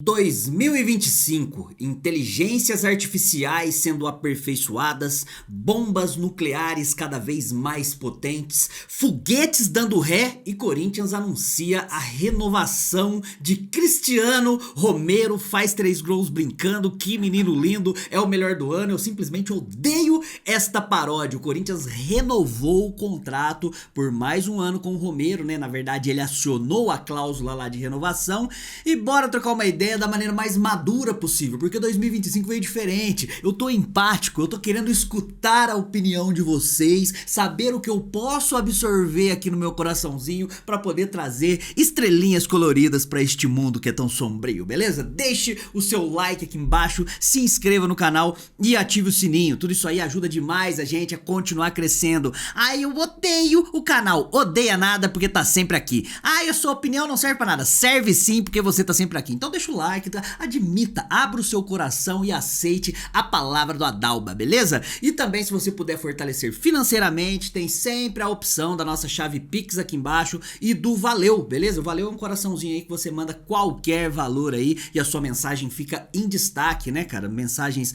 2025, inteligências artificiais sendo aperfeiçoadas, bombas nucleares cada vez mais potentes, foguetes dando ré e Corinthians anuncia a renovação de Cristiano Romero. Faz 3 gols brincando, que menino lindo, é o melhor do ano. Eu simplesmente odeio esta paródia. O Corinthians renovou o contrato por mais um ano com o Romero, né? Na verdade, ele acionou a cláusula lá de renovação e bora trocar uma ideia da maneira mais madura possível, porque 2025 veio diferente. Eu tô empático, eu tô querendo escutar a opinião de vocês, saber o que eu posso absorver aqui no meu coraçãozinho pra poder trazer estrelinhas coloridas pra este mundo que é tão sombrio, beleza? Deixe o seu like aqui embaixo, se inscreva no canal e ative o sininho. Tudo isso aí ajuda demais a gente a continuar crescendo. Ai, eu odeio o canal. Odeia nada porque tá sempre aqui. Ai, a sua opinião não serve pra nada. Serve sim porque você tá sempre aqui. Então deixa o like, tá? Admita, abra o seu coração e aceite a palavra do Adalba, beleza? E também, se você puder fortalecer financeiramente, tem sempre a opção da nossa chave Pix aqui embaixo e do Valeu, beleza? O Valeu é um coraçãozinho aí que você manda qualquer valor aí e a sua mensagem fica em destaque, né, cara? Mensagens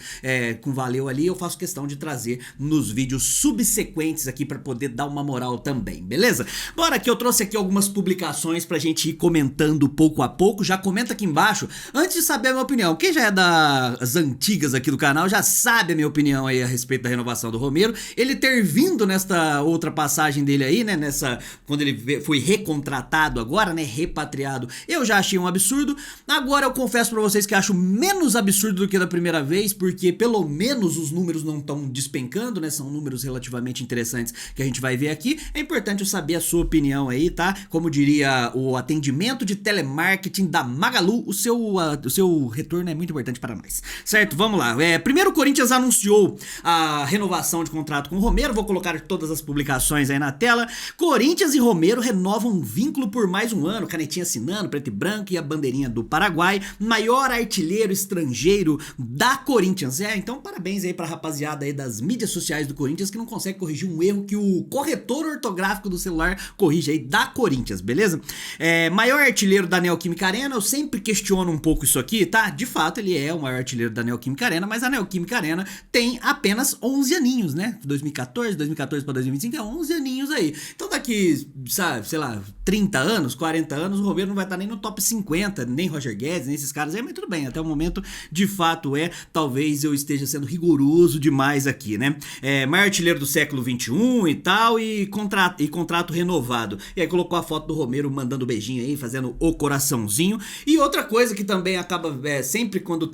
com Valeu ali eu faço questão de trazer nos vídeos subsequentes aqui pra poder dar uma moral também, beleza? Bora que eu trouxe aqui algumas publicações pra gente ir comentando pouco a pouco. Já comenta aqui embaixo, antes de saber a minha opinião. Quem já é das antigas aqui do canal já sabe a minha opinião aí a respeito da renovação do Romero. Ele ter vindo nesta outra passagem dele aí, né, quando ele foi recontratado agora, né, repatriado, eu já achei um absurdo. Agora eu confesso pra vocês que acho menos absurdo do que da primeira vez, porque pelo menos os números não estão despencando, né, são números relativamente interessantes que a gente vai ver aqui. É importante eu saber a sua opinião aí, tá? Como diria o atendimento de telemarketing da Magalu, o seu retorno é muito importante para nós, certo? Vamos lá. Primeiro, o Corinthians anunciou a renovação de contrato com o Romero. Vou colocar todas as publicações aí na tela. Corinthians e Romero renovam um vínculo por mais um ano. Canetinha assinando, preto e branco e a bandeirinha do Paraguai. Maior artilheiro estrangeiro da Corinthians. Então parabéns aí pra rapaziada aí das mídias sociais do Corinthians que não consegue corrigir um erro que o corretor ortográfico do celular corrige aí da Corinthians, beleza? Maior artilheiro da Neoquímica Arena. Eu sempre questiono um pouco isso aqui, tá? De fato, ele é o maior artilheiro da Neoquímica Arena, mas a Neoquímica Arena tem apenas 11 aninhos, né? 2014 pra 2025 é 11 aninhos aí. Então daqui, sabe, sei lá, 30 anos, 40 anos, o Romero não vai estar nem no top 50, nem Roger Guedes, nem esses caras aí, mas tudo bem, até o momento, de fato talvez eu esteja sendo rigoroso demais aqui, né? Maior artilheiro do século 21 e tal, e contrato renovado. E aí colocou a foto do Romero mandando beijinho aí, fazendo o coraçãozinho. E outra coisa que também acaba, sempre quando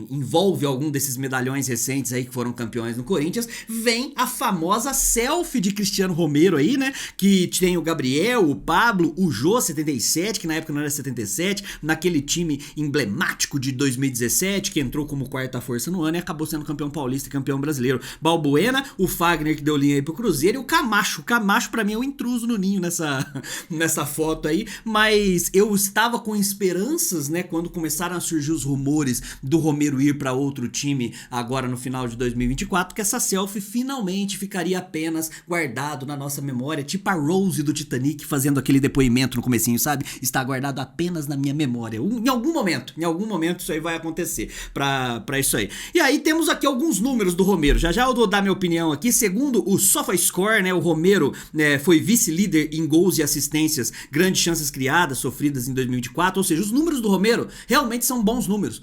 envolve algum desses medalhões recentes aí que foram campeões no Corinthians, vem a famosa selfie de Cristiano Romero aí, né? Que tem o Gabriel, o Pablo, o Jô 77, que na época não era 77, naquele time emblemático de 2017, que entrou como quarta força no ano e acabou sendo campeão paulista e campeão brasileiro. Balbuena, o Fagner que deu linha aí pro Cruzeiro e o Camacho. O Camacho pra mim é o intruso no ninho nessa foto aí, mas eu estava com esperanças, né, quando começaram a surgir os rumores do Romero ir pra outro time agora no final de 2024, que essa selfie finalmente ficaria apenas guardado na nossa memória, tipo a Rose do Titanic fazendo aquele depoimento no comecinho, sabe? Está guardado apenas na minha memória. Em algum momento isso aí vai acontecer pra isso aí. E aí temos aqui alguns números do Romero. Já eu vou dar minha opinião aqui. Segundo o SofaScore, né, o Romero foi vice-líder em gols e assistências, grandes chances criadas, sofridas em 2024, ou seja, os números do Romero realmente são bons números.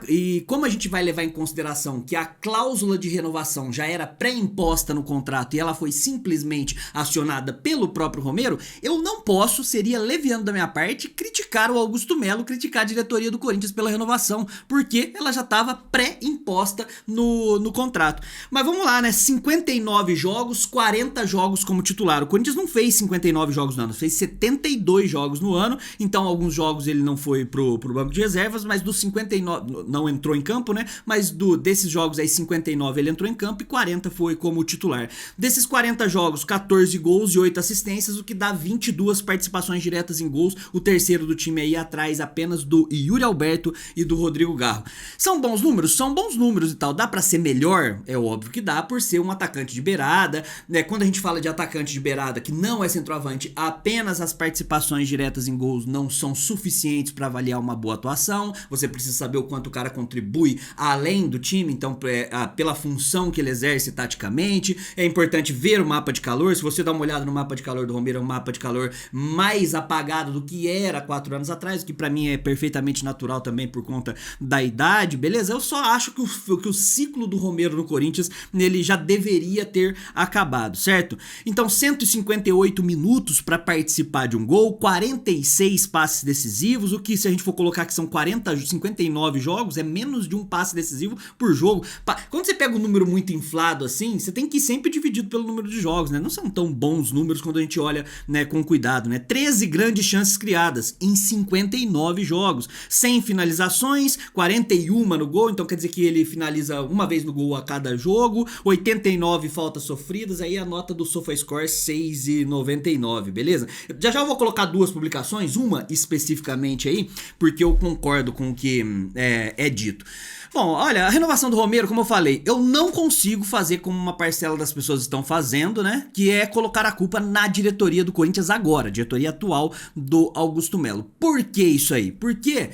E como a gente vai levar em consideração que a cláusula de renovação já era pré-imposta no contrato e ela foi simplesmente acionada pelo próprio Romero, eu não posso, seria leviano da minha parte, criticar o Augusto Melo, criticar a diretoria do Corinthians pela renovação, porque ela já estava pré-imposta no contrato. Mas vamos lá, né? 59 jogos, 40 jogos como titular. O Corinthians não fez 59 jogos no ano, fez 72 jogos no ano, então alguns jogos ele não foi pro banco de reservas, mas dos 59, não entrou em campo, né? Mas desses jogos aí, 59 ele entrou em campo e 40 foi como titular. Desses 40 jogos, 14 gols e 8 assistências, o que dá 22 participações diretas em gols, o terceiro do time aí atrás apenas do Yuri Alberto e do Rodrigo Garro. São bons números? São bons números e tal. Dá pra ser melhor, óbvio que dá por ser um atacante de beirada, né? Quando a gente fala de atacante de beirada que não é centroavante, apenas as participações diretas em gols não são suficientes para avaliar uma boa atuação. Você precisa saber o quanto o cara contribui além do time, então pela função que ele exerce taticamente. É importante ver o mapa de calor. Se você dá uma olhada no mapa de calor do Romero, é um mapa de calor mais apagado do que era 4 anos atrás, o que pra mim é perfeitamente natural também por conta da idade, beleza? Eu só acho que o ciclo do Romero no Corinthians, ele já deveria ter acabado, certo? Então 158 minutos para participar de um gol, 46 passes decisivos, o que se a gente for colocar que são 59 jogos, é menos de um passe decisivo por jogo. Quando você pega um número muito inflado assim, você tem que ir sempre dividido pelo número de jogos, né? Não são tão bons números quando a gente olha, né, com cuidado, né? 13 grandes chances criadas em 59 jogos, 100 finalizações, 41 no gol, então quer dizer que ele finaliza uma vez no gol a cada jogo, 89 faltas sofridas, aí a nota do SofaScore 6,99, beleza? Já eu vou colocar duas publicações, uma especificamente aí, porque eu concordo com o que é dito. Bom, olha, a renovação do Romero, como eu falei, eu não consigo fazer como uma parcela das pessoas estão fazendo, né? Que é colocar a culpa na diretoria do Corinthians agora, diretoria atual do Augusto Melo. Por que isso aí? Porque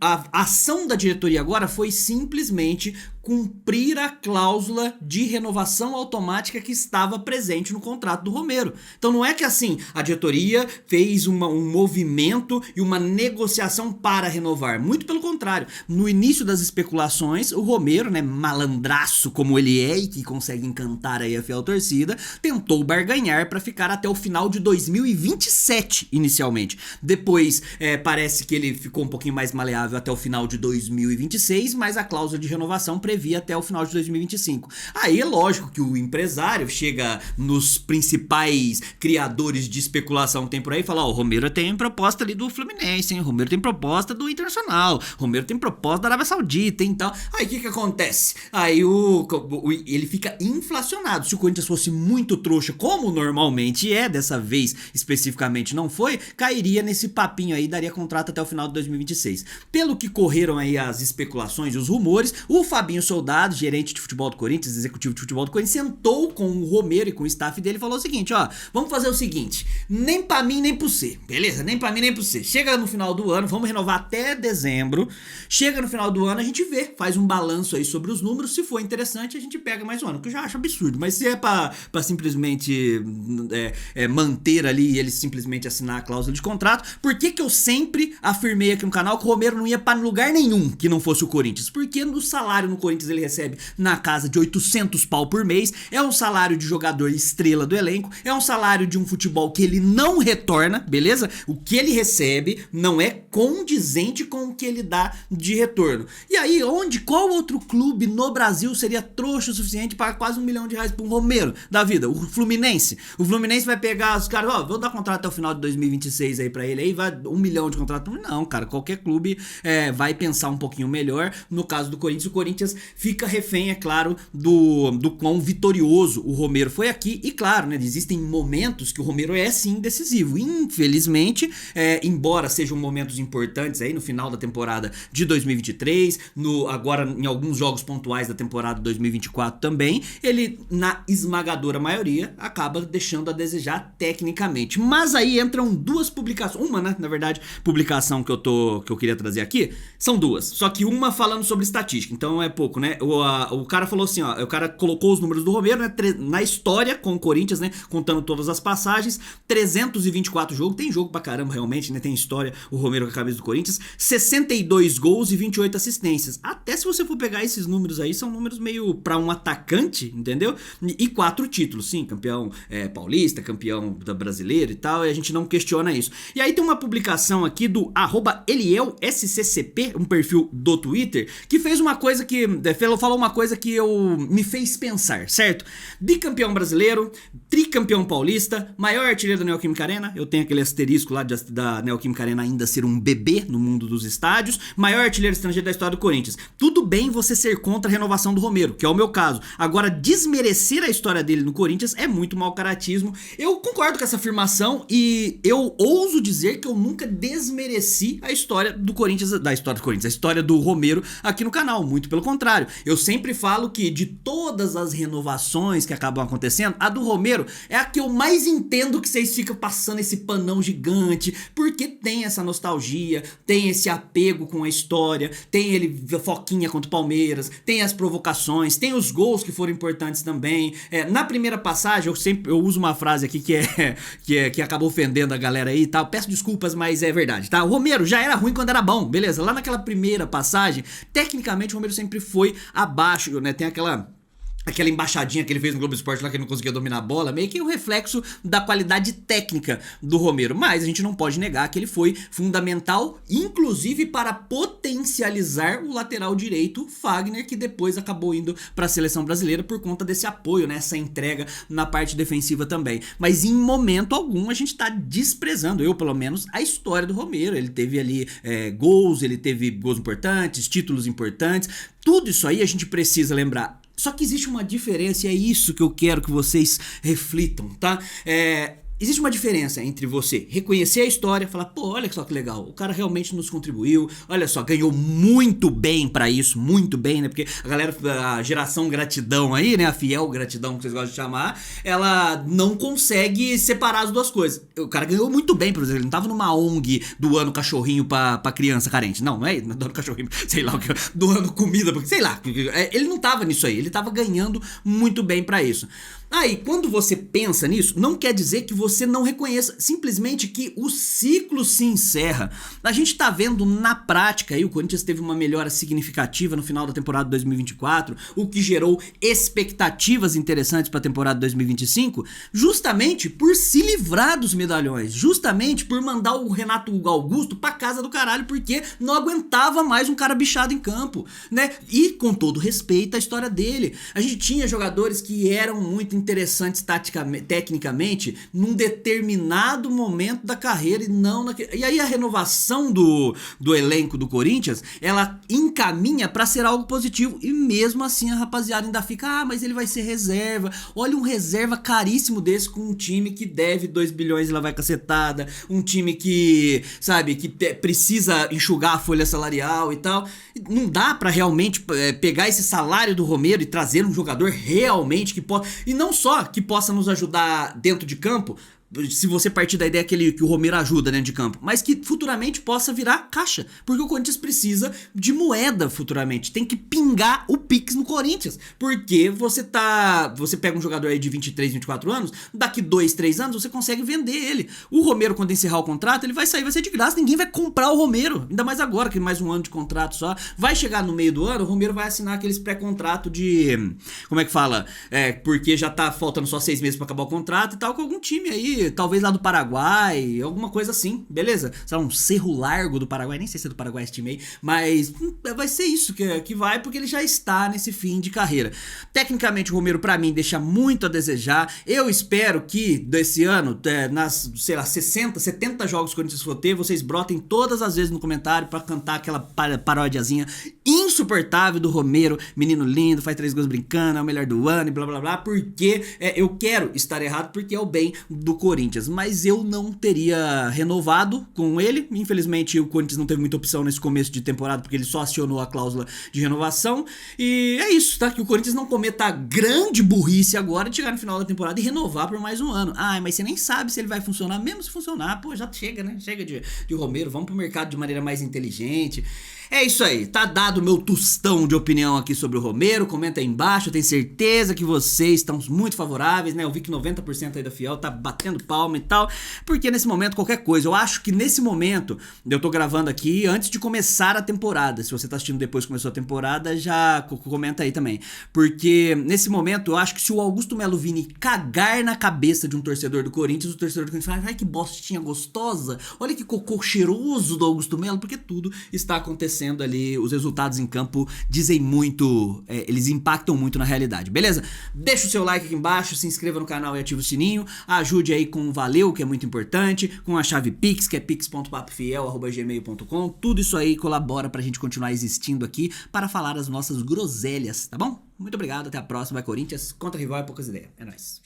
a ação da diretoria agora foi simplesmente cumprir a cláusula de renovação automática que estava presente no contrato do Romero. Então não é que assim, a diretoria fez um movimento e uma negociação para renovar. Muito pelo contrário. No início das especulações, o Romero, né, malandraço como ele é e que consegue encantar aí a fiel torcida, tentou barganhar para ficar até o final de 2027 inicialmente. Depois parece que ele ficou um pouquinho mais maleável até o final de 2026, mas a cláusula de renovação previa até o final de 2025. Aí é lógico que o empresário chega nos principais criadores de especulação que tem por aí e fala, o Romero tem proposta ali do Fluminense, hein? O Romero tem proposta do Internacional, o Romero tem proposta da Arábia Saudita, então. Aí o que acontece? Aí ele fica inflacionado. Se o Corinthians fosse muito trouxa, como normalmente é, dessa vez especificamente não foi, cairia nesse papinho aí, daria contrato até o final de 2026. Pelo que correram aí as especulações e os rumores, o Fabinho Soldado, gerente de futebol do Corinthians, executivo de futebol do Corinthians, sentou com o Romero e com o staff dele e falou o seguinte, ó, vamos fazer o seguinte, nem pra mim nem pro você, beleza? Nem pra mim nem pro você. Chega no final do ano, vamos renovar até dezembro, chega no final do ano a gente vê, faz um balanço aí sobre os números, se for interessante a gente pega mais um ano, que eu já acho absurdo, mas se é pra simplesmente manter ali e ele simplesmente assinar a cláusula de contrato, por que eu sempre afirmei aqui no canal que o Romero não ia pra lugar nenhum que não fosse o Corinthians? Porque no salário no Corinthians ele recebe na casa de 800 pau por mês, é um salário de jogador estrela do elenco, é um salário de um futebol que ele não retorna, beleza? O que ele recebe não é condizente com o que ele dá de retorno. E aí, qual outro clube no Brasil seria trouxa o suficiente para quase R$1 milhão pra um Romero da vida? O Fluminense. O Fluminense vai pegar os caras, ó, vou dar contrato até o final de 2026 aí pra ele, aí vai R$1 milhão de contrato. Não, cara, qualquer clube vai pensar um pouquinho melhor. No caso do Corinthians, o Corinthians fica refém, é claro, do quão vitorioso o Romero foi aqui. E claro, né, existem momentos que o Romero é sim decisivo. Infelizmente, embora sejam momentos importantes aí no final da temporada de 2023, agora em alguns jogos pontuais da temporada 2024 também, ele na esmagadora maioria acaba deixando a desejar tecnicamente. Mas aí entram duas publicações, uma, né, na verdade, publicação que eu queria trazer aqui, são duas, só que uma falando sobre estatística, então é pouco, né? O cara falou assim, ó, o cara colocou os números do Romero, né, na história com o Corinthians, né, contando todas as passagens, 324 jogos, tem jogo pra caramba realmente, né, tem história o Romero com a camisa do Corinthians, 62 gols e 28 assistências. Até se você for pegar esses números aí, são números meio pra um atacante, entendeu? E 4 títulos, sim, campeão paulista, campeão brasileiro e tal, e a gente não questiona isso. E aí tem uma publicação aqui do @ElielSCCP, um perfil do Twitter, que fez uma coisa que, falou uma coisa que me fez pensar, certo? Bicampeão brasileiro, tricampeão paulista, maior artilheiro da Neoquímica Arena, eu tenho aquele asterisco lá da Neoquímica Arena ainda ser um bebê no mundo dos estádios, maior artilheiro estrangeiro da história do Corinthians. Tudo bem você ser contra a renovação do Romero, que é o meu caso. Agora, desmerecer a história dele no Corinthians é muito mau caratismo. Eu concordo com essa afirmação e eu ouso dizer que eu nunca desmereci a história do Corinthians, a história do Romero aqui no canal. Muito pelo contrário. contrário, eu sempre falo que de todas as renovações que acabam acontecendo, a do Romero é a que eu mais entendo que vocês ficam passando esse panão gigante, porque tem essa nostalgia, tem esse apego com a história, tem ele foquinha contra o Palmeiras, tem as provocações, tem os gols que foram importantes também. Na primeira passagem, eu uso uma frase aqui que acabou ofendendo a galera aí, tá? Eu peço desculpas, mas é verdade, tá? O Romero já era ruim quando era bom, beleza? Lá naquela primeira passagem, tecnicamente o Romero sempre foi abaixo, né? Tem aquela embaixadinha que ele fez no Globo Esporte lá, que ele não conseguia dominar a bola, meio que um reflexo da qualidade técnica do Romero. Mas a gente não pode negar que ele foi fundamental, inclusive para potencializar o lateral direito Fagner, que depois acabou indo para a seleção brasileira por conta desse apoio, né, essa entrega na parte defensiva também. Mas em momento algum a gente tá desprezando, eu pelo menos, a história do Romero. Ele teve ali gols, ele teve gols importantes, títulos importantes, tudo isso aí a gente precisa lembrar. Só que existe uma diferença e é isso que eu quero que vocês reflitam, tá? Existe uma diferença entre você reconhecer a história, falar, pô, olha só que legal, o cara realmente nos contribuiu, olha só, ganhou muito bem pra isso, muito bem, né? Porque a galera, a geração gratidão aí, né? A fiel gratidão que vocês gostam de chamar, ela não consegue separar as duas coisas. O cara ganhou muito bem, por exemplo, ele não tava numa ONG doando cachorrinho pra criança carente. Não é doando cachorrinho, sei lá, doando comida, porque sei lá, ele não tava nisso aí, ele tava ganhando muito bem pra isso. Aí, quando você pensa nisso, não quer dizer que você não reconheça, simplesmente que o ciclo se encerra. A gente tá vendo na prática aí, o Corinthians teve uma melhora significativa no final da temporada 2024, o que gerou expectativas interessantes para a temporada 2025, justamente por se livrar dos medalhões, justamente por mandar o Renato Augusto pra casa do caralho, porque não aguentava mais um cara bichado em campo, né? E com todo respeito à história dele, a gente tinha jogadores que eram muito interessantes tecnicamente num determinado momento da carreira e não naquele... E aí a renovação do elenco do Corinthians, ela encaminha pra ser algo positivo e mesmo assim a rapaziada ainda fica, mas ele vai ser reserva. Olha um reserva caríssimo desse com um time que deve 2 bilhões e lá vai cacetada, um time que, sabe, que precisa enxugar a folha salarial e tal. Não dá pra realmente pegar esse salário do Romero e trazer um jogador realmente que possa... E não só que possa nos ajudar dentro de campo, se você partir da ideia que o Romero ajuda dentro de campo, mas que futuramente possa virar caixa, porque o Corinthians precisa de moeda futuramente, tem que pingar o Pix no Corinthians, porque você pega um jogador aí de 23, 24 anos, daqui 2, 3 anos você consegue vender ele. O Romero, quando encerrar o contrato, ele vai sair, vai ser de graça, ninguém vai comprar o Romero, ainda mais agora que mais um ano de contrato só, vai chegar no meio do ano, o Romero vai assinar aqueles pré-contrato de, como é que fala, porque já tá faltando só 6 meses pra acabar o contrato e tal, com algum time aí, talvez lá do Paraguai, alguma coisa assim, beleza? Sei lá, um Cerro Largo do Paraguai, nem sei se é do Paraguai esse time aí, mas vai ser isso que vai, porque ele já está nesse fim de carreira. Tecnicamente o Romero pra mim deixa muito a desejar, eu espero que desse ano, nas, sei lá, 60, 70 jogos que o Corinthians for ter, vocês brotem todas as vezes no comentário pra cantar aquela paródiazinha insuportável do Romero, menino lindo, faz 3 gols brincando, é o melhor do ano e blá blá blá, porque eu quero estar errado, porque é o bem do Corinthians, mas eu não teria renovado com ele. Infelizmente o Corinthians não teve muita opção nesse começo de temporada, porque ele só acionou a cláusula de renovação, e é isso, tá? Que o Corinthians não cometa a grande burrice agora de chegar no final da temporada e renovar por mais um ano. Mas você nem sabe se ele vai funcionar, mesmo se funcionar, pô, já chega, né? Chega de Romero, vamos pro mercado de maneira mais inteligente. É isso aí, tá dado o meu tostão de opinião aqui sobre o Romero, comenta aí embaixo, eu tenho certeza que vocês estão muito favoráveis, né? Eu vi que 90% aí da Fiel tá batendo palma e tal, porque nesse momento qualquer coisa, eu acho que nesse momento, eu tô gravando aqui antes de começar a temporada, se você tá assistindo depois que começou a temporada, já comenta aí também, porque nesse momento eu acho que se o Augusto Melo Vini cagar na cabeça de um torcedor do Corinthians, o torcedor do Corinthians fala, ai que bostinha gostosa, olha que cocô cheiroso do Augusto Melo, porque tudo está acontecendo ali, os resultados em campo dizem muito, eles impactam muito na realidade, beleza? Deixa o seu like aqui embaixo, se inscreva no canal e ative o sininho, ajude aí com o Valeu, que é muito importante, com a chave Pix, que é pix.papofiel@gmail.com, tudo isso aí colabora pra gente continuar existindo aqui para falar as nossas groselhas, tá bom? Muito obrigado, até a próxima, vai Corinthians, contra rival e poucas ideias, é nóis.